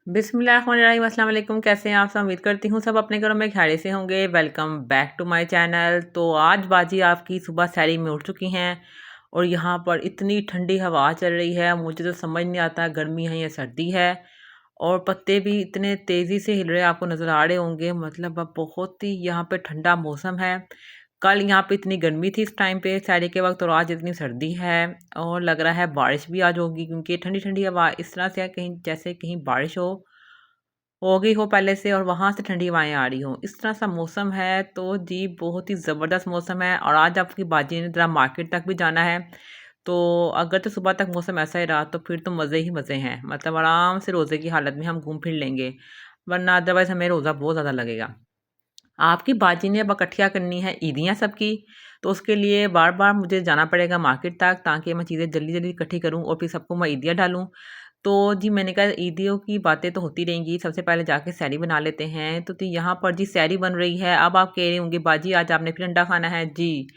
बिस्मिल्लाहिर्रहमानिर्रहीम अस्सलाम वालेकुम। कैसे हैं आप सब? उम्मीद करती हूँ सब अपने घरों में खैरियत से होंगे। Welcome back to my channel. तो आज बाजी आपकी सुबह सैरी में उठ चुकी हैं और यहाँ पर इतनी ठंडी हवा चल रही है, मुझे तो समझ नहीं आता गर्मी है या सर्दी है। और पत्ते भी इतने तेज़ी से हिल रहे हैं, आपको नज़र आ रहे होंगे। मतलब अब बहुत ही यहाँ पे ठंडा मौसम है। कल यहाँ पे इतनी गर्मी थी इस टाइम पे सैरी के वक्त, और आज इतनी सर्दी है। और लग रहा है बारिश भी आज होगी, क्योंकि ठंडी ठंडी हवा इस तरह से है, कहीं जैसे कहीं बारिश हो गई हो पहले से और वहाँ से ठंडी हवाएँ आ रही हों। इस तरह सा मौसम है, तो जी बहुत ही ज़बरदस्त मौसम है। और आज आपकी बाजी ने ज़रा मार्केट तक भी जाना है। तो अगर तो सुबह तक मौसम ऐसा ही रहा तो फिर तो मज़े ही मज़े हैं। मतलब आराम से रोज़े की हालत में हम घूम फिर लेंगे, वरना अदरवाइज़ हमें रोज़ा बहुत ज़्यादा लगेगा। आपकी बाजी ने अब इकट्ठियाँ करनी है ईदियाँ सबकी, तो उसके लिए बार-बार मुझे जाना पड़ेगा मार्केट तक, ताकि मैं चीज़ें जल्दी-जल्दी इकट्ठी करूँ और फिर सबको मैं ईदियाँ डालूँ। तो जी मैंने कहा ईदियों की बातें तो होती रहेंगी, सबसे पहले जाके सहरी बना लेते हैं। तो यहाँ पर जी सहरी बन रही है। अब आप कह रहे होंगे बाजी आज आपने फिर अंडा खाना है? जी,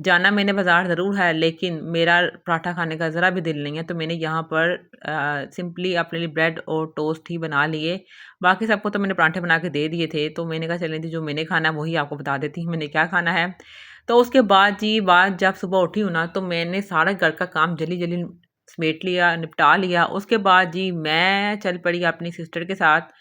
जाना मैंने बाज़ार ज़रूर है, लेकिन मेरा पराठा खाने का ज़रा भी दिल नहीं है, तो मैंने यहाँ पर सिंपली अपने लिए ब्रेड और टोस्ट ही बना लिए। बाकी सबको तो मैंने पराठे बना के दे दिए थे, तो मैंने कहा चलें जी जो मैंने खाना है वही आपको बता देती हूँ मैंने क्या खाना है। तो उसके बाद जी बात जब सुबह उठी हूँ ना, तो मैंने सारा घर का काम जल्दी-जल्दी समेट लिया, निपटा लिया। उसके बाद जी मैं चल पड़ी अपनी सिस्टर के साथ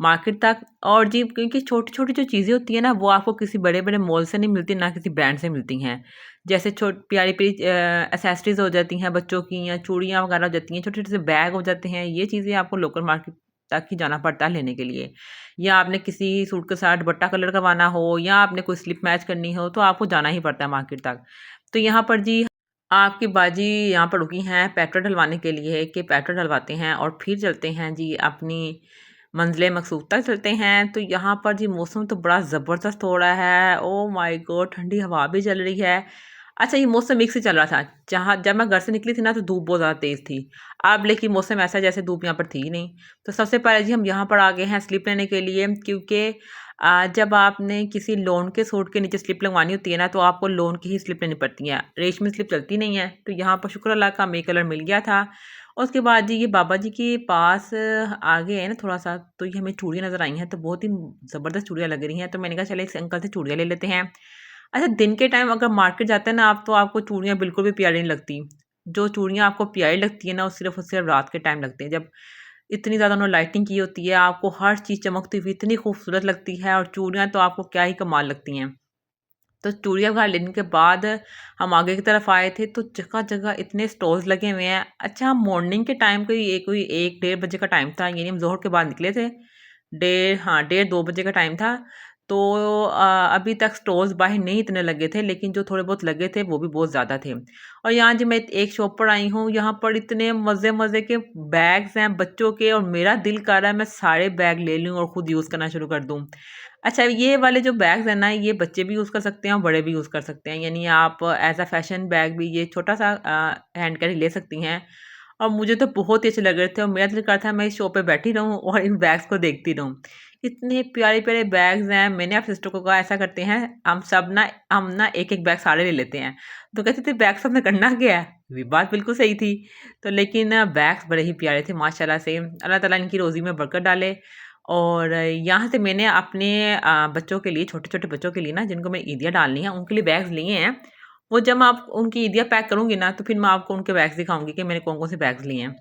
मार्केट तक। और जी क्योंकि छोटी-छोटी जो चीज़ें होती हैं ना, वो आपको किसी बड़े-बड़े मॉल से नहीं मिलती, ना किसी ब्रांड से मिलती हैं। जैसे प्यारी-प्यारी एक्सेसरीज़ हो जाती हैं बच्चों की, या चूड़ियाँ वगैरह हो जाती हैं, छोटे-छोटे से बैग हो जाते हैं। ये चीज़ें आपको लोकल मार्केट तक ही जाना पड़ता है लेने के लिए। या आपने किसी सूट के साथ दुपट्टा कलर करवाना हो, या आपने कोई स्लिप मैच करनी हो, तो आपको जाना ही पड़ता है मार्केट तक। तो यहाँ पर जी आपकी बाजी यहाँ पर रुकी हैं पेट्रोल डलवाने के लिए, कि पेट्रोल डलवाते हैं और फिर चलते हैं जी अपनी मंज़िल मकसूद तक चलते हैं। तो यहाँ पर जी मौसम तो बड़ा ज़बरदस्त हो रहा है। Oh my God! ठंडी हवा भी चल रही है। अच्छा, ये मौसम मिक्स ही चल रहा था। जहाँ जब मैं घर से निकली थी ना, तो धूप बहुत ज़्यादा तेज़ थी। अब लेकिन मौसम ऐसा है जैसे धूप यहाँ पर थी ही नहीं। तो सबसे पहले जी हम यहाँ पर आ गए हैं स्लिप लेने के लिए, क्योंकि जब आपने किसी लोन के सूट के नीचे स्लिप लगवानी होती है ना, तो आपको लोन की ही स्लिप लेनी पड़ती है, रेशमी स्लिप चलती नहीं है। तो यहाँ पर शुक्र अल्लाह का हमें कलर मिल गया था। उसके बाद जी ये बाबा जी के पास आगे है ना थोड़ा-सा, तो ये हमें चूड़ियाँ नज़र आई हैं, तो बहुत ही ज़बरदस्त चूड़ियाँ लग रही हैं। तो मैंने कहा चलिए इस अंकल से चूड़ियाँ ले लेते हैं। अच्छा, दिन के टाइम अगर मार्केट जाते हैं ना आप, तो आपको चूड़ियाँ बिल्कुल भी प्यारी नहीं लगती। जो चूड़ियाँ आपको प्यारी लगती है ना, वो सिर्फ़ और सिर्फ़ रात के टाइम लगती हैं, जब इतनी ज़्यादा उन्होंने लाइटिंग की होती है, आपको हर चीज़ चमकती हुई इतनी खूबसूरत लगती है, और चूड़ियाँ तो आपको क्या ही कमाल लगती हैं। तो चूड़ियाँ वगैरह लेने के बाद हम आगे की तरफ आए थे, तो जगह-जगह इतने स्टॉल्स लगे हुए हैं। अच्छा, हम मॉर्निंग के टाइम कोई 1 डेढ़ बजे का टाइम था, यानी हम ज़ोहर के बाद निकले थे। डेढ़ 2 बजे का टाइम था। तो अभी तक स्टॉल्स बाहर नहीं इतने लगे थे, लेकिन जो थोड़े बहुत लगे थे वो भी बहुत ज़्यादा थे। और यहाँ जी मैं एक शॉप पर आई हूँ, यहाँ पर इतने मज़े-मज़े के बैग्स हैं बच्चों के, और मेरा दिल कर रहा है मैं सारे बैग ले लूँ और खुद यूज़ करना शुरू कर दूँ। अच्छा, ये वाले जो बैग्स हैं ना, ये बच्चे भी यूज़ कर सकते हैं और बड़े भी यूज़ कर सकते हैं। यानी आप एज़ अ फैशन बैग भी ये छोटा-सा हैंड कैरी ले सकती हैं। और मुझे तो बहुत ही अच्छे लग रहे थे, और मेरा दिल कर रहा था मैं इस शॉप पे बैठी रहूँ और इन बैग्स को देखती रहूँ। इतने प्यारे-प्यारे बैग्स हैं। मैंने अपनी सिस्टर को कहा ऐसा करते हैं, हम ना एक-एक बैग सारे ले लेते हैं। तो कहती थी बैग से हमने करना क्या है? ये बात बिल्कुल सही थी। तो लेकिन बैग्स बड़े ही प्यारे थे माशाल्लाह से। अल्लाह ताला इनकी रोज़ी में बरकत डाले। और यहाँ से मैंने अपने बच्चों के लिए, छोटे-छोटे बच्चों के लिए ना, जिनको मैं ईदियाँ डालनी है, उनके लिए बैग्स लिए हैं। वो जब मैं आप उनकी ईदियाँ पैक करूँगी ना, तो फिर मैं आपको उनके बैग्स दिखाऊँगी कि मैंने कौन-कौन से बैग्स लिए हैं।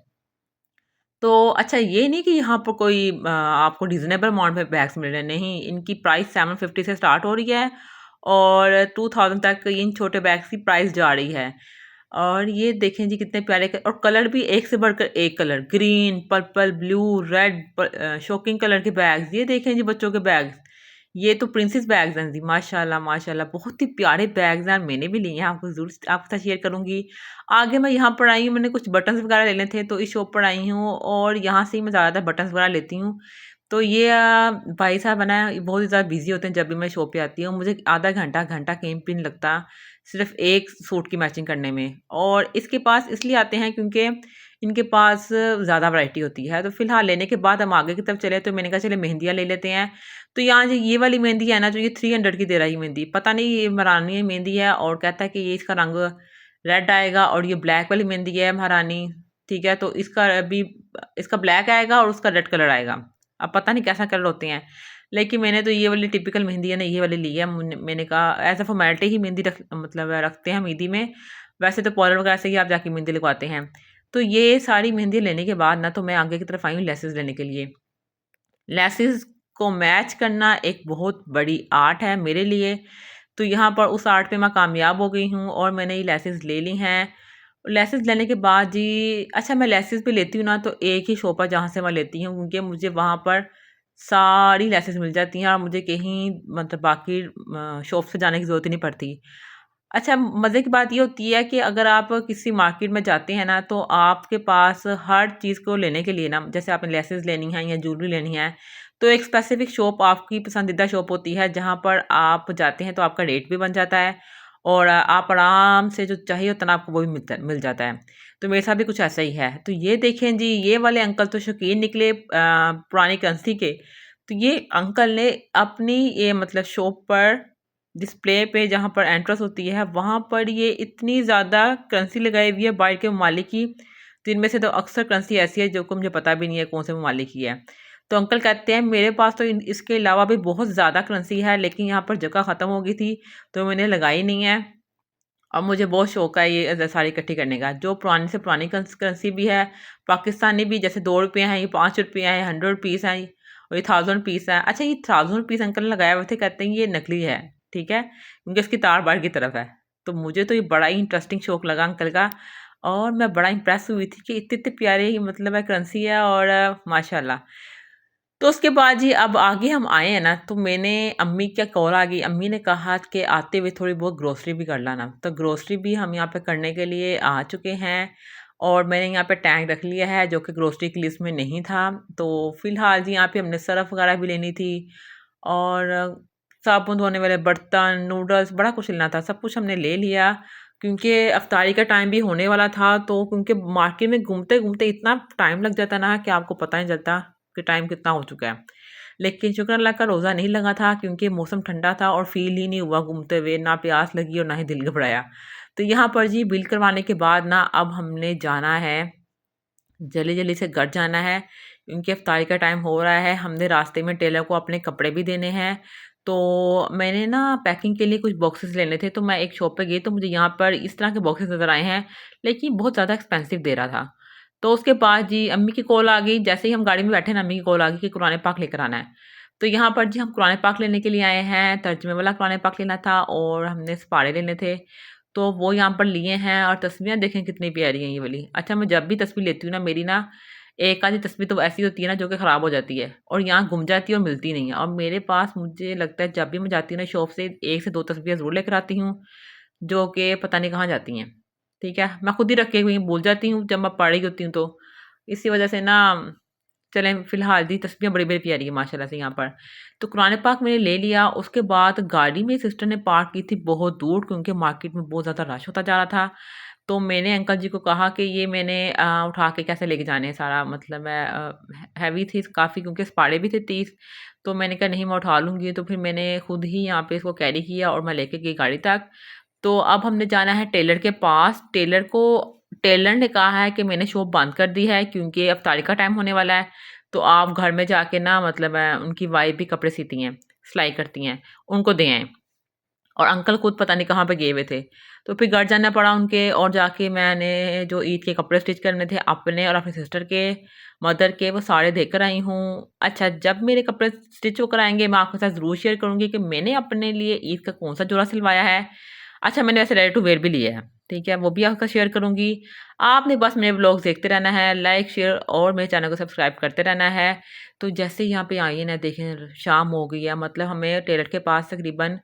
तो अच्छा, ये नहीं कि यहाँ पर कोई आपको रीज़नेबल अमाउंट में बैग्स मिल रहे हैं, नहीं, इनकी प्राइस 750 से स्टार्ट हो रही है, और 2000 तक इन छोटे बैग्स की प्राइस जा रही है। और ये देखें जी कितने प्यारे और कलर भी एक से बढ़कर एक colour, green, purple, blue, red, shocking colour के बैग्स। ये देखें जी बच्चों के बैग्स, ये तो प्रिंसेस बैग्स हैं जी, माशाल्लाह माशाल्लाह, बहुत ही प्यारे बैग्स हैं। मैंने भी लिए हैं, आपको ज़रूर आपके साथ शेयर करूँगी। आगे मैं यहाँ पर आई हूँ, मैंने कुछ बटन्स वगैरह लेने थे, तो इस शॉप पर आई हूँ, और यहाँ से ही मैं ज़्यादातर बटन्स वगैरह लेती हूँ। तो ये भाई साहब है ना, ये बहुत ही ज़्यादा बिज़ी होते हैं जब भी मैं शॉप पे आती हूँ। मुझे आधा घंटा घंटा कहीं भी नहीं लगता सिर्फ़ एक सूट की मैचिंग करने में। और इसके पास इसलिए आते हैं क्योंकि इनके पास ज़्यादा वैरायटी होती है। तो फ़िलहाल लेने के बाद हम आगे की तरफ चले, तो मैंने कहा चलिए मेहंदियाँ ले लेते हैं। तो यहाँ जो ये वाली मेहंदी है ना, जो ये 300 की दे रहा है ये मेहंदी, पता नहीं ये महारानी मेहंदी है, और कहता है कि ये इसका रंग रेड आएगा, और ये ब्लैक वाली मेहंदी है महारानी, ठीक है, तो इसका अभी इसका ब्लैक आएगा और उसका रेड कलर आएगा। अब पता नहीं कैसा कलर होते हैं, लेकिन मैंने तो ये वाली टिपिकल मेहंदी है ना, ये वाली ली है। मैंने कहा एज अ फॉर्मेलिटी ही मेहंदी मतलब रखते हैं मेहंदी में। वैसे तो पार्लर वगैरह से ही आप जाके मेहंदी लगवाते हैं। तो ये सारी मेहंदी लेने के बाद ना, तो मैं आगे की तरफ आई हूँ लेसेस लेने के लिए। लेसेस को मैच करना एक बहुत बड़ी आर्ट है मेरे लिए। तो यहाँ पर उस आर्ट पे मैं कामयाब हो गई हूँ और मैंने ये लेसेस ले ली हैं। लेसेस लेने के बाद जी, अच्छा मैं लेसेस भी लेती हूँ ना, तो एक ही शॉप है जहाँ से मैं लेती हूँ, क्योंकि मुझे वहाँ पर सारी लेसेस मिल जाती हैं और मुझे कहीं मतलब बाकी शॉप से जाने की ज़रूरत ही नहीं पड़ती। अच्छा, मज़े की बात ये होती है कि अगर आप किसी मार्केट में जाते हैं ना, तो आपके पास हर चीज़ को लेने के लिए ना, जैसे आपने लेसेस लेनी है या ज्वेलरी लेनी है, तो एक स्पेसिफिक शॉप आपकी पसंदीदा शॉप होती है, जहाँ पर आप जाते हैं तो आपका रेट भी बन जाता है और आप आराम से जो चाहिए उतना आपको वो भी मिल जाता है। तो मेरे साथ भी कुछ ऐसा ही है। तो ये देखें जी, ये वाले अंकल तो शौकीन निकले पुरानी करेंसी के। तो ये अंकल ने अपनी ये मतलब शॉप पर डिस्प्ले पे जहाँ पर एंट्रेंस होती है, वहाँ पर ये इतनी ज़्यादा करेंसी लगाई हुई है बाहर के ममालिक की। तो इनमें से तो अक्सर करेंसी ऐसी है जो कि मुझे पता भी नहीं है कौन से ममालिक की है। तो अंकल कहते हैं मेरे पास तो इसके अलावा भी बहुत ज़्यादा करेंसी है, लेकिन यहाँ पर जगह ख़त्म हो गई थी तो मैंने लगाई नहीं है। और मुझे बहुत शौक है ये सारी इकट्ठी करने का। जो पुरानी से पुरानी करेंसी भी है, पाकिस्तानी भी, जैसे 2 रुपये हैं, ये 5 रुपये हैं, 100 रुपीस हैं और ये 1000 पीस है। अच्छा, ये 1000 पीस अंकल ने लगाया हुए थे, कहते हैं ये नकली है, ठीक है, क्योंकि इसकी तार बाहर की तरफ है। तो मुझे तो ये बड़ा ही इंटरेस्टिंग शौक लगा अंकल का, और मैं बड़ा इम्प्रेस हुई थी कि इतने इतने प्यारे मतलब है करेंसी है, और माशाल्लाह। तो उसके बाद जी अब आगे हम आए हैं ना, तो मैंने अम्मी क्या कॉल आ गई। अम्मी ने कहा कि आते हुए थोड़ी बहुत ग्रोसरी भी कर लाना। तो ग्रोसरी भी हम यहाँ पे करने के लिए आ चुके हैं, और मैंने यहाँ पे टैंक रख लिया है जो कि ग्रोसरी की लिस्ट में नहीं था। तो फ़िलहाल जी यहाँ पे हमने सर्फ़ वगैरह भी लेनी थी, और साबुन धोने वाले बर्तन, नूडल्स, बड़ा कुछ लेना था। सब कुछ हमने ले लिया, क्योंकि अफ्तारी का टाइम भी होने वाला था। तो क्योंकि मार्केट में घूमते घूमते इतना टाइम लग जाता ना कि आपको पता नहीं चलता कि टाइम कितना हो चुका है। लेकिन शुक्र अल्लाह का रोज़ा नहीं लगा था, क्योंकि मौसम ठंडा था और फ़ील ही नहीं हुआ घूमते हुए, ना प्यास लगी और ना ही दिल घबराया। तो यहाँ पर जी बिल करवाने के बाद ना, अब हमने जाना है, जल्दी-जल्दी से घर जाना है, क्योंकि इफ्तारी का टाइम हो रहा है। हमने रास्ते में टेलर को अपने कपड़े भी देने हैं। तो मैंने ना पैकिंग के लिए कुछ बॉक्सेस लेने थे, तो मैं एक शॉप पे गई तो मुझे यहाँ पर इस तरह के बॉक्सेस नज़र आए हैं, लेकिन बहुत ज़्यादा एक्सपेंसिव दे रहा था। तो उसके बाद जी अम्मी की कॉल आ गई, जैसे ही हम गाड़ी में बैठे ना, अम्मी की कॉल आ गई कि कुरान पाक लेकर आना है। तो यहाँ पर जी हम कुरान पाक लेने के लिए आए हैं, तर्जुमे वाला कुरान पाक लेना था और हमने सिपारे लेने थे। तो वो यहाँ पर लिए हैं, और तस्वीरें देखें कितनी प्यारी हैं ये वाली। अच्छा, मैं जब भी तस्वीर लेती हूँ ना, मेरी ना एक आधी तस्वीर तो ऐसी होती है ना जो कि ख़राब हो जाती है और यहाँ गुम जाती है और मिलती नहीं है। और मेरे पास मुझे लगता है जब भी मैं जाती हूँ ना शॉप से, 1 से 2 तस्वीरें ज़रूर लेकर आती हूँ, जो कि पता नहीं कहाँ जाती हैं। ठीक है, मैं खुद ही रखे हुई भूल जाती हूँ जब मैं पढ़ रही होती हूँ तो। इसी वजह से ना, चलें फ़िलहाल दी तस्वीरें बड़ी-बड़ी प्यारी है माशाल्लाह से यहाँ पर। तो कुरान पाक मैंने ले लिया, उसके बाद गाड़ी मेरी सिस्टर ने पार्क की थी बहुत दूर, क्योंकि मार्केट में बहुत ज़्यादा रश होता जा रहा था। तो मैंने अंकल जी को कहा कि ये मैंने उठा के कैसे लेके जाने हैं सारा, मतलब मैं हैवी थी काफ़ी, क्योंकि सिपाड़े भी थे 30। तो मैंने कहा नहीं मैं उठा लूँगी, तो फिर मैंने खुद ही यहाँ पे इसको कैरी किया और मैं लेके गई गाड़ी तक। तो अब हमने जाना है टेलर के पास। टेलर ने कहा है कि मैंने शॉप बंद कर दी है, क्योंकि इफ्तारी का टाइम होने वाला है। तो आप घर में जाके ना, मतलब उनकी वाइफ़ भी कपड़े सीती हैं, सिलाई करती हैं, उनको दे आएँ। और अंकल खुद पता नहीं कहाँ पे गए हुए थे। तो फिर घर जाना पड़ा उनके, और जाके मैंने जो ईद के कपड़े स्टिच करने थे अपने और अपनी सिस्टर के, मदर के, वो सारे देकर आई हूँ। अच्छा, जब मेरे कपड़े स्टिच होकर आएँगे मैं आपके साथ ज़रूर शेयर करूँगी कि मैंने अपने लिए ईद का कौन-सा जोड़ा सिलवाया है। अच्छा, मैंने वैसे रेडी टू वियर भी लिया है, ठीक है? वो भी आपके साथ शेयर करूँगी। आपने बस मेरे व्लॉग्स देखते रहना है, लाइक, शेयर और मेरे चैनल को सब्सक्राइब करते रहना है। तो जैसे ही यहाँ पे आई है ना, देखें शाम हो गई है, मतलब हमें टेलर के पास तकरीबन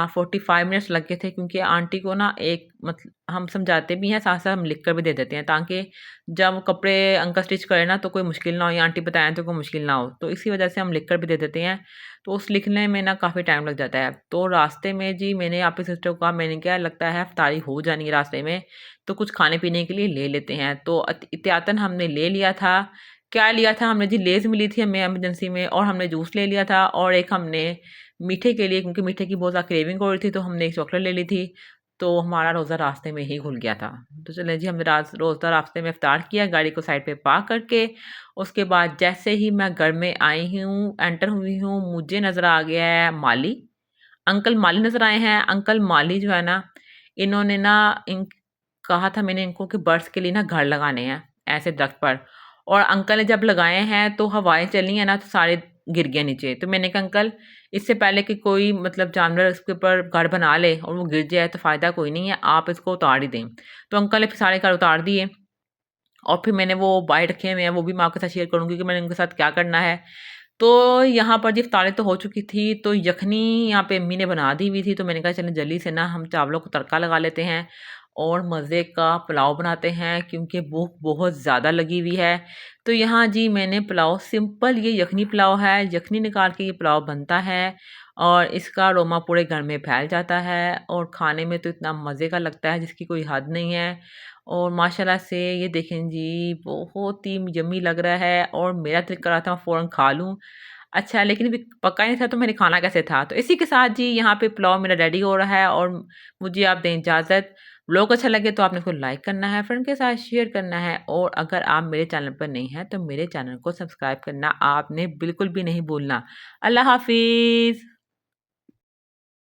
45 मिनट्स लग गए थे, क्योंकि आंटी को ना एक मतलब हम समझाते भी हैं, साथ-साथ हम लिख कर भी दे देते हैं, ताकि जब वो कपड़े अंकल स्टिच करें ना तो कोई मुश्किल ना हो, या आंटी बताएँ तो कोई मुश्किल ना हो। तो इसी वजह से हम लिख कर भी दे देते हैं। तो उस लिखने में ना काफ़ी टाइम लग जाता है। तो रास्ते में जी मैंने अपनी सिस्टर को कहा, मैंने क्या लगता है इफ्तारी हो जानी है रास्ते में, तो कुछ खाने-पीने के लिए ले लेते हैं। तो एहतियातन हमने ले लिया था। क्या लिया था हमने जी, लेज़ मिली थी हमें इमरजेंसी में, और हमने जूस ले लिया था, और एक हमने मीठे के लिए, क्योंकि मीठे की बहुत ज़्यादा क्रेविंग हो रही थी, तो हमने एक चॉकलेट ले ली थी। तो हमारा रोज़ा रास्ते में ही घुल गया था। तो चलें जी, हमने रोज़ा रास्ते में इफ्तार किया, गाड़ी को साइड पे पार्क करके। उसके बाद जैसे ही मैं घर में आई हूँ, एंटर हुई हूँ, मुझे नज़र आ गया है माली। अंकल माली नज़र आए हैं। अंकल माली जो है ना, इन्होंने ना इन कहा था मैंने इनको कि बर्ड्स के लिए ना घर लगाने हैं ऐसे दरख्त पर। और अंकल ने जब लगाए हैं तो हवाएं चली हैं ना, तो सारे गिर गए नीचे। तो मैंने कहा अंकल, इससे पहले कि कोई मतलब जानवर इसके ऊपर घर बना ले और वो गिर जाए तो फ़ायदा कोई नहीं है, आप इसको उतार ही दें। तो अंकल ने फिर सारे घर उतार दिए। और फिर मैंने वो बाय रखे हुए हैं, वो भी मैं आपके साथ शेयर करूँगी कि मैंने उनके साथ क्या करना है। तो यहाँ पर जी इफ्तारी तो हो चुकी थी, तो यखनी यहाँ पे अम्मी ने बना दी हुई थी, तो मैंने कहा चलें जल्दी से ना हम चावलों को तड़का लगा लेते हैं और मज़े का पुलाव बनाते हैं, क्योंकि भूख बहुत ज़्यादा लगी हुई है। तो यहाँ जी मैंने पुलाव सिंपल, ये यखनी पुलाव है, यखनी निकाल के ये पुलाव बनता है और इसका अरोमा पूरे घर में फैल जाता है और खाने में तो इतना मज़े का लगता है जिसकी कोई हद नहीं है। और माशाल्लाह से ये देखें जी, बहुत ही यम्मी लग रहा है और मेरा दिल कर रहा था मैं फ़ौरन खा लूँ। अच्छा, लेकिन अभी पका ही नहीं था तो मैंने खाना कैसे था? तो इसी के साथ जी यहाँ पे पुलाव मेरा रेडी हो रहा है और मुझे आप दें इजाज़त। व्लॉग अच्छा लगे तो आपने इसको लाइक करना है, फ्रेंड के साथ शेयर करना है और अगर आप मेरे चैनल पर नहीं हैं तो मेरे चैनल को सब्सक्राइब करना आपने बिल्कुल भी नहीं भूलना। अल्लाह हाफ़िज़।